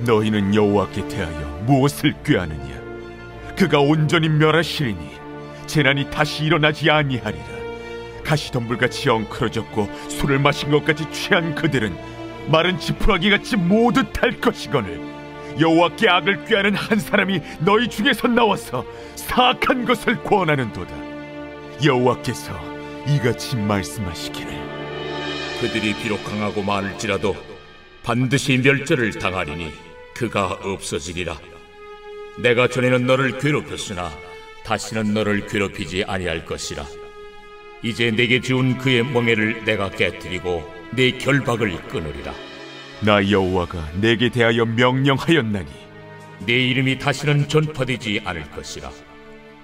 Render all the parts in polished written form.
너희는 여호와께 대하여 무엇을 꾀하느냐? 그가 온전히 멸하시리니 재난이 다시 일어나지 아니하리라. 가시덤불같이 엉클어졌고 술을 마신 것 같이 취한 그들은 마른 지푸라기같이 모두 탈 것이거늘 여호와께 악을 꾀하는 한 사람이 너희 중에서 나와서 사악한 것을 권하는도다. 여호와께서 이같이 말씀하시기를 그들이 비록 강하고 많을지라도 반드시 멸절을 당하리니 그가 없어지리라. 내가 전에는 너를 괴롭혔으나 다시는 너를 괴롭히지 아니할 것이라. 이제 내게 지운 그의 멍에를 내가 깨뜨리고 내 결박을 끊으리라. 나 여호와가 내게 대하여 명령하였나니 내 이름이 다시는 전파되지 않을 것이라.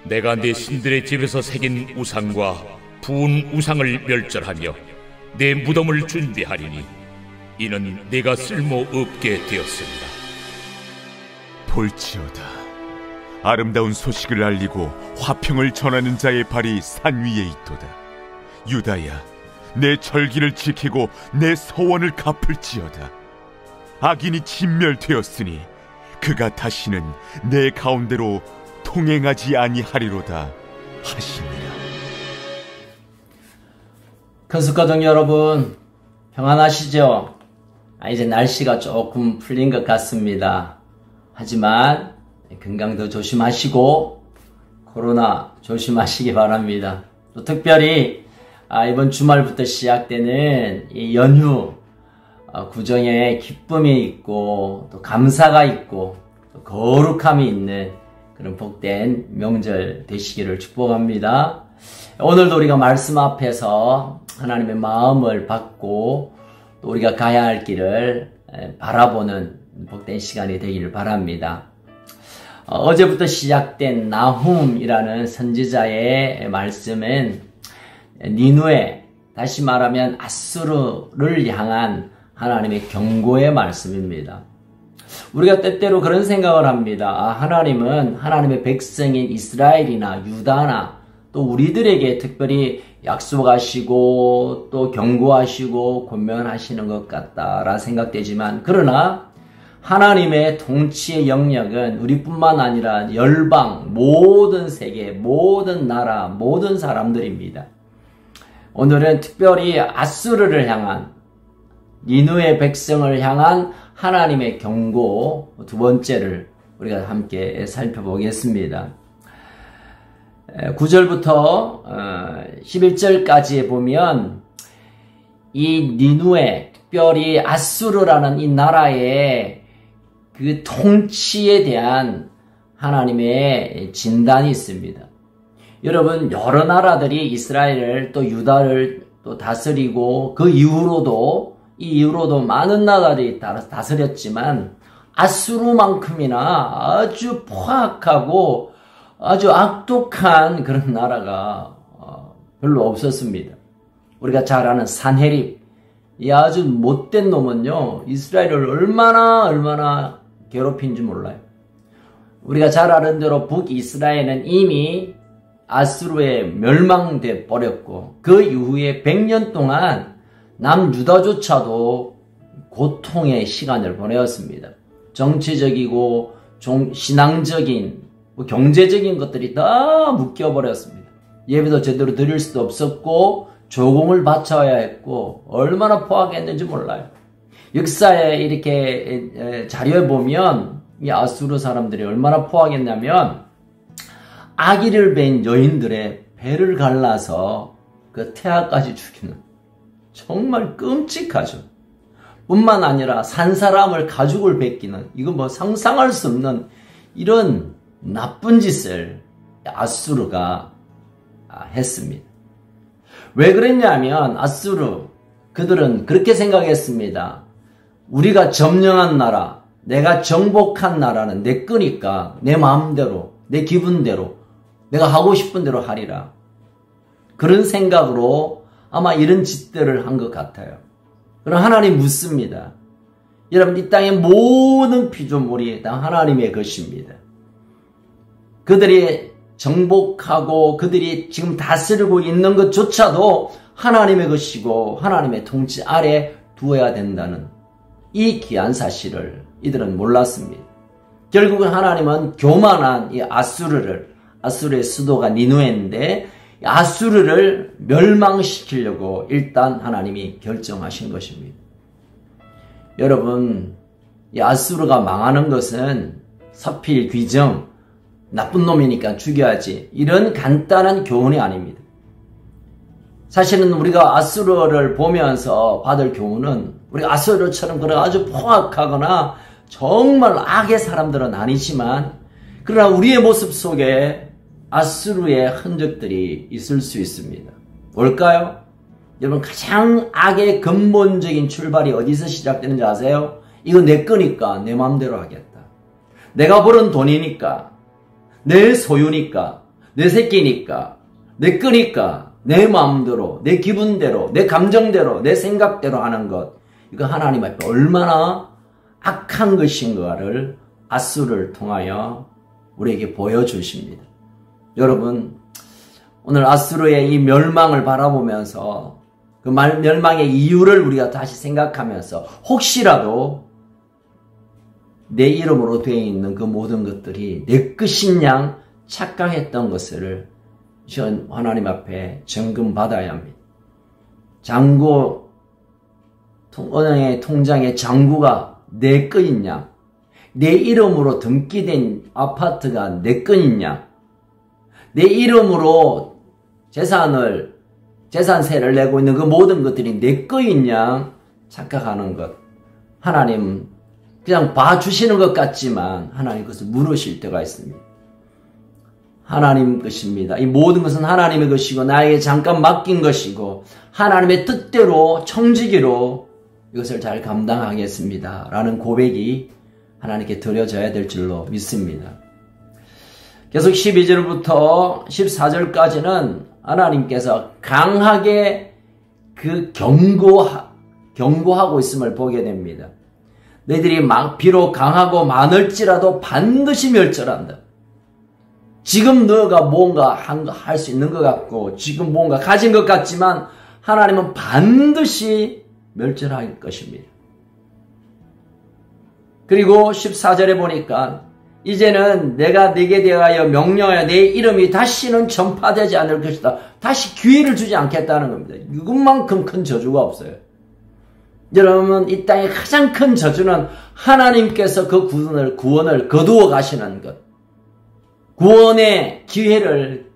내가 내 신들의 집에서 새긴 우상과 부은 우상을 멸절하며 내 무덤을 준비하리니 이는 내가 쓸모없게 되었습니다. 볼지어다, 아름다운 소식을 알리고 화평을 전하는 자의 발이 산 위에 있도다. 유다야, 내 절기를 지키고 내 서원을 갚을지어다. 악인이 진멸되었으니 그가 다시는 내 가운데로 통행하지 아니하리로다 하시니라. 큰숙가족 여러분, 평안하시죠? 이제 날씨가 조금 풀린 것 같습니다. 하지만 건강도 조심하시고 코로나 조심하시기 바랍니다. 또 특별히 이번 주말부터 시작되는 이 연휴 구정에 기쁨이 있고 또 감사가 있고 또 거룩함이 있는 그런 복된 명절 되시기를 축복합니다. 오늘도 우리가 말씀 앞에서 하나님의 마음을 받고 또 우리가 가야 할 길을 바라보는 복된 시간이 되기를 바랍니다. 어제부터 시작된 나훔이라는 선지자의 말씀은 니누에, 다시 말하면 아수르를 향한 하나님의 경고의 말씀입니다. 우리가 때때로 그런 생각을 합니다. 하나님은 하나님의 백성인 이스라엘이나 유다나 또 우리들에게 특별히 약속하시고 또 경고하시고 권면하시는 것 같다라 생각되지만, 그러나 하나님의 통치의 영역은 우리뿐만 아니라 열방, 모든 세계, 모든 나라, 모든 사람들입니다. 오늘은 특별히 아수르를 향한, 니느웨 백성을 향한 하나님의 경고 두 번째를 우리가 함께 살펴보겠습니다. 9절부터 11절까지에 보면 이 니느웨, 특별히 아수르라는 이 나라의 그 통치에 대한 하나님의 진단이 있습니다. 여러분, 여러 나라들이 이스라엘을 또 유다를 또 다스리고 그 이후로도 많은 나라들이 다스렸지만 아수르만큼이나 아주 포악하고 아주 악독한 그런 나라가 별로 없었습니다. 우리가 잘 아는 산헤립, 이 아주 못된 놈은요, 이스라엘을 얼마나 괴롭힌지 몰라요. 우리가 잘 아는 대로 북이스라엘은 이미 아수르에 멸망돼 버렸고 그 이후에 100년 동안 남유다조차도 고통의 시간을 보내었습니다. 정치적이고 신앙적인 경제적인 것들이 다 묶여버렸습니다. 예배도 제대로 드릴 수도 없었고 조공을 바쳐야 했고 얼마나 포악했는지 몰라요. 역사에 이렇게 자료에 보면 이 아수르 사람들이 얼마나 포악했냐면 아기를 뵌 여인들의 배를 갈라서 그 태아까지 죽이는, 정말 끔찍하죠. 뿐만 아니라 산 사람을 가죽을 벗기는, 이거 뭐 상상할 수 없는 이런 나쁜 짓을 아수르가 했습니다. 왜 그랬냐면 아수르, 그들은 그렇게 생각했습니다. 우리가 점령한 나라, 내가 정복한 나라는 내 거니까 내 마음대로, 내 기분대로, 내가 하고 싶은 대로 하리라. 그런 생각으로 아마 이런 짓들을 한 것 같아요. 그럼 하나님 묻습니다. 여러분, 이 땅의 모든 피조물이 다 하나님의 것입니다. 그들이 정복하고 그들이 지금 다스리고 있는 것조차도 하나님의 것이고 하나님의 통치 아래 두어야 된다는 이 귀한 사실을 이들은 몰랐습니다. 결국은 하나님은 교만한 이 아수르의 수도가 니누에인데 아수르를 멸망시키려고 일단 하나님이 결정하신 것입니다. 여러분, 이 아수르가 망하는 것은 서필, 귀정, 나쁜 놈이니까 죽여야지, 이런 간단한 교훈이 아닙니다. 사실은 우리가 아수르를 보면서 받을 교훈은 우리가 아수르처럼 그런 아주 포악하거나 정말 악의 사람들은 아니지만, 그러나 우리의 모습 속에 아수르의 흔적들이 있을 수 있습니다. 뭘까요? 여러분, 가장 악의 근본적인 출발이 어디서 시작되는지 아세요? 이거 내 거니까 내 마음대로 하겠다. 내가 벌은 돈이니까, 내 소유니까, 내 새끼니까, 내 거니까 내 마음대로, 내 기분대로, 내 감정대로, 내 생각대로 하는 것, 이거 하나님 앞에 얼마나 악한 것인가를 아수르를 통하여 우리에게 보여주십니다. 여러분, 오늘 아수르의 이 멸망을 바라보면서 그 멸망의 이유를 우리가 다시 생각하면서 혹시라도 내 이름으로 되어 있는 그 모든 것들이 내 것인 양 착각했던 것을 하나님 앞에 점검받아야 합니다. 은행의 통장의 잔고가 내 거인 양, 내 이름으로 등기된 아파트가 내 거인 양, 내 이름으로 재산세를 내고 있는 그 모든 것들이 내 거인 양 착각하는 것. 하나님 그냥 봐주시는 것 같지만 하나님 그것을 물으실 때가 있습니다. 하나님 것입니다. 이 모든 것은 하나님의 것이고 나에게 잠깐 맡긴 것이고 하나님의 뜻대로 청지기로 이것을 잘 감당하겠습니다. 라는 고백이 하나님께 드려져야 될 줄로 믿습니다. 계속 12절부터 14절까지는 하나님께서 강하게 그 경고하고 있음을 보게 됩니다. 너희들이 비록 강하고 많을지라도 반드시 멸절한다. 지금 너가 뭔가 할 수 있는 것 같고 지금 뭔가 가진 것 같지만 하나님은 반드시 멸절할 것입니다. 그리고 14절에 보니까 이제는 내가 네게 대하여 명령하여 내 이름이 다시는 전파되지 않을 것이다. 다시 기회를 주지 않겠다는 겁니다. 이것만큼 큰 저주가 없어요. 여러분, 이 땅의 가장 큰 저주는 하나님께서 그 구원을 거두어 가시는 것, 구원의 기회를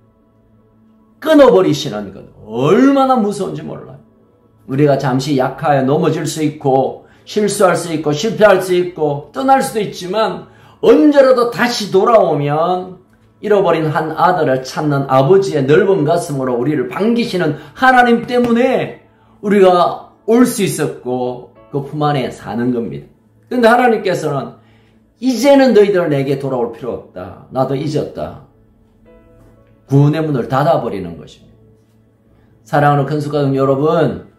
끊어버리시는 것, 얼마나 무서운지 몰라요. 우리가 잠시 약하여 넘어질 수 있고 실수할 수 있고 실패할 수 있고 떠날 수도 있지만 언제라도 다시 돌아오면 잃어버린 한 아들을 찾는 아버지의 넓은 가슴으로 우리를 반기시는 하나님 때문에 우리가 올 수 있었고 그 품 안에 사는 겁니다. 그런데 하나님께서는 이제는 너희들 내게 돌아올 필요 없다. 나도 잊었다. 구원의 문을 닫아버리는 것입니다. 사랑하는 큰숙가족 여러분,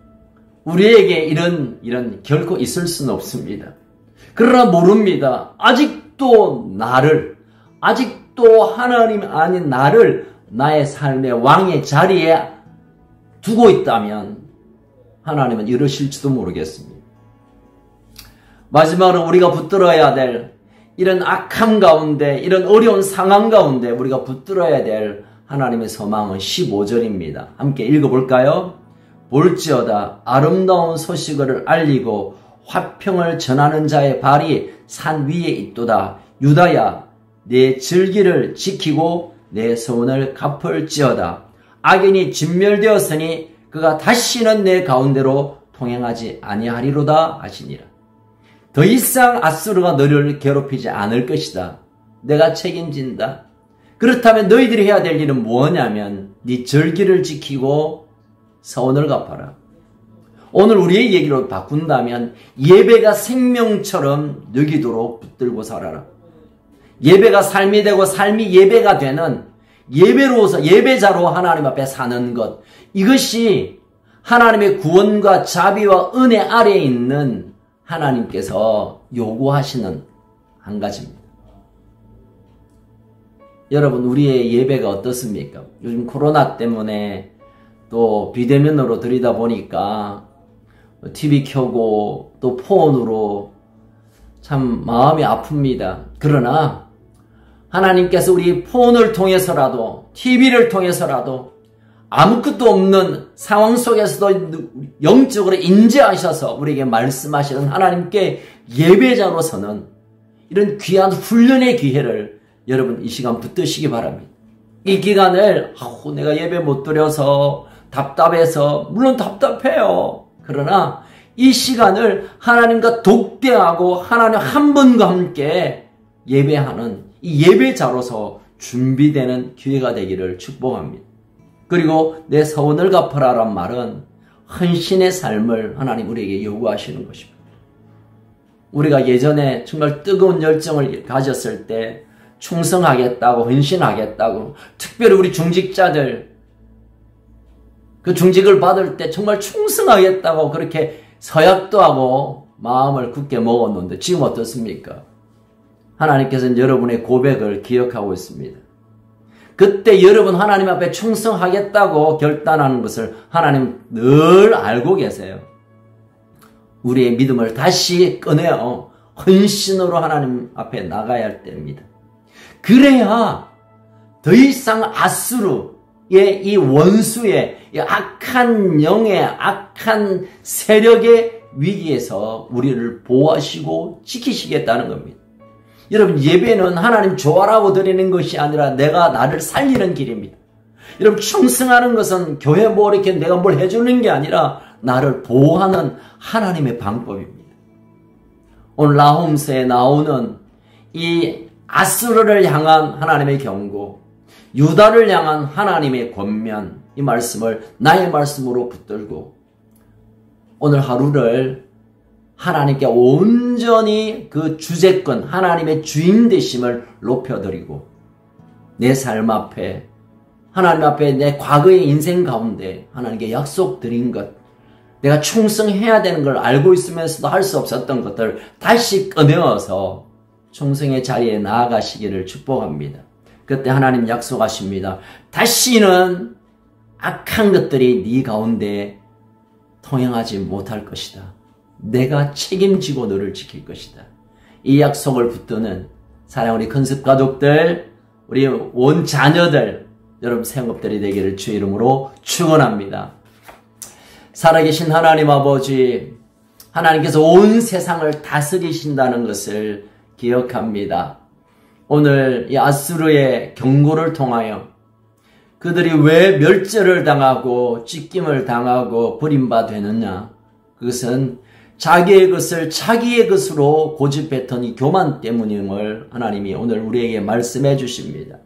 우리에게 이런 결코 있을 수는 없습니다. 그러나 모릅니다. 아직도 하나님 아닌 나를 나의 삶의 왕의 자리에 두고 있다면 하나님은 이러실지도 모르겠습니다. 마지막으로 우리가 붙들어야 될 이런 악함 가운데, 이런 어려운 상황 가운데 우리가 붙들어야 될 하나님의 소망은 15절입니다. 함께 읽어볼까요? 볼지어다 아름다운 소식을 알리고 화평을 전하는 자의 발이 산 위에 있도다. 유다야, 내 절기를 지키고 내 소원을 갚을지어다. 악인이 진멸되었으니 그가 다시는 내 가운데로 통행하지 아니하리로다 하시니라. 더 이상 아수르가 너를 괴롭히지 않을 것이다. 내가 책임진다. 그렇다면 너희들이 해야 될 일은 뭐냐면 네 절기를 지키고 서원을 갚아라. 오늘 우리의 얘기로 바꾼다면 예배가 생명처럼 여기도록 붙들고 살아라. 예배가 삶이 되고 삶이 예배가 되는 예배로서 예배자로 하나님 앞에 사는 것, 이것이 하나님의 구원과 자비와 은혜 아래에 있는 하나님께서 요구하시는 한 가지입니다. 여러분, 우리의 예배가 어떻습니까? 요즘 코로나 때문에 또 비대면으로 드리다 보니까 TV 켜고 또 폰으로 참 마음이 아픕니다. 그러나 하나님께서 우리 폰을 통해서라도 TV를 통해서라도 아무것도 없는 상황 속에서도 영적으로 인재하셔서 우리에게 말씀하시는 하나님께 예배자로서는 이런 귀한 훈련의 기회를 여러분 이 시간 붙드시기 바랍니다. 이 기간을 내가 예배 못 드려서 답답해서 물론 답답해요. 그러나 이 시간을 하나님과 독대하고 하나님 한 분과 함께 예배하는 이 예배자로서 준비되는 기회가 되기를 축복합니다. 그리고 내 서원을 갚아라란 말은 헌신의 삶을 하나님 우리에게 요구하시는 것입니다. 우리가 예전에 정말 뜨거운 열정을 가졌을 때 충성하겠다고 헌신하겠다고 특별히 우리 중직자들 그 중직을 받을 때 정말 충성하겠다고 그렇게 서약도 하고 마음을 굳게 먹었는데 지금 어떻습니까? 하나님께서는 여러분의 고백을 기억하고 있습니다. 그때 여러분 하나님 앞에 충성하겠다고 결단하는 것을 하나님 늘 알고 계세요. 우리의 믿음을 다시 꺼내어 헌신으로 하나님 앞에 나가야 할 때입니다. 그래야 더 이상 아수르의 이 원수의 이 악한 영의 악한 세력의 위기에서 우리를 보호하시고 지키시겠다는 겁니다. 여러분 예배는 하나님 좋아라고 드리는 것이 아니라 내가 나를 살리는 길입니다. 여러분 충성하는 것은 교회 뭐 이렇게 내가 뭘 해주는 게 아니라 나를 보호하는 하나님의 방법입니다. 오늘 나홈스에 나오는 이 아수르를 향한 하나님의 경고, 유다를 향한 하나님의 권면, 이 말씀을 나의 말씀으로 붙들고 오늘 하루를 하나님께 온전히 그 주재권, 하나님의 주인 되심을 높여드리고 내 삶 앞에, 하나님 앞에 내 과거의 인생 가운데 하나님께 약속드린 것, 내가 충성해야 되는 걸 알고 있으면서도 할 수 없었던 것들 다시 꺼내어서 충성의 자리에 나아가시기를 축복합니다. 그때 하나님 약속하십니다. 다시는 악한 것들이 네 가운데 통행하지 못할 것이다. 내가 책임지고 너를 지킬 것이다. 이 약속을 붙드는 사랑 우리 큰습 가족들, 우리 온 자녀들, 여러분 생업들이 되기를 주의 이름으로 축원합니다. 살아계신 하나님 아버지, 하나님께서 온 세상을 다스리신다는 것을 기억합니다. 오늘 이 아수르의 경고를 통하여 그들이 왜 멸절을 당하고 찢김을 당하고 버림받았느냐, 그것은 자기의 것을 자기의 것으로 고집했던 이 교만 때문임을 하나님이 오늘 우리에게 말씀해 주십니다.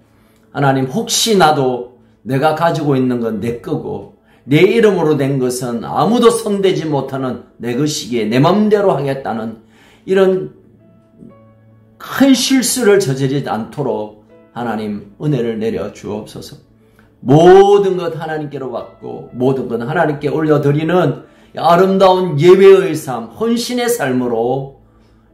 하나님, 혹시 나도 내가 가지고 있는 건 내 거고 내 이름으로 된 것은 아무도 손대지 못하는 내 것이기에 내 맘대로 하겠다는 이런 큰 실수를 저지르지 않도록 하나님 은혜를 내려 주옵소서. 모든 것 하나님께로 받고 모든 것 하나님께 올려드리는 아름다운 예배의 삶, 헌신의 삶으로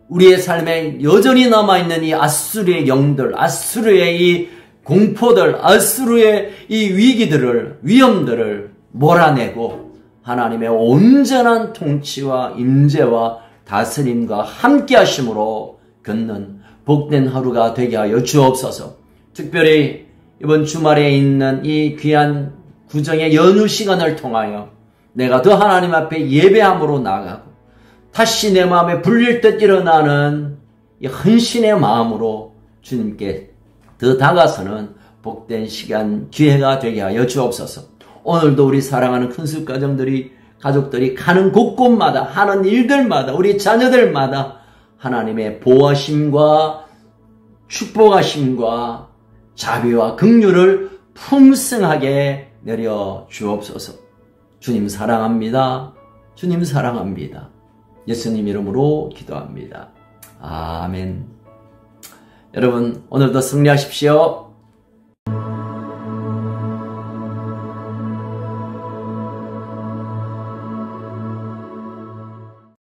우리의 삶에 여전히 남아있는 이 아수르의 영들, 아수르의 이 공포들, 아수르의 이 위기들을, 위험들을 몰아내고 하나님의 온전한 통치와 임재와 다스림과 함께 하심으로 걷는 복된 하루가 되게 하여 주옵소서. 특별히 이번 주말에 있는 이 귀한 구정의 연휴 시간을 통하여 내가 더 하나님 앞에 예배함으로 나가고 다시 내 마음에 불릴 듯 일어나는 이 헌신의 마음으로 주님께 더 다가서는 복된 시간, 기회가 되게 하여 주옵소서. 오늘도 우리 사랑하는 큰숲 가족들이 가는 곳곳마다 하는 일들마다 우리 자녀들마다 하나님의 보호하심과 축복하심과 자비와 긍휼을 풍성하게 내려 주옵소서. 주님 사랑합니다. 주님 사랑합니다. 예수님 이름으로 기도합니다. 아멘. 여러분 오늘도 승리하십시오.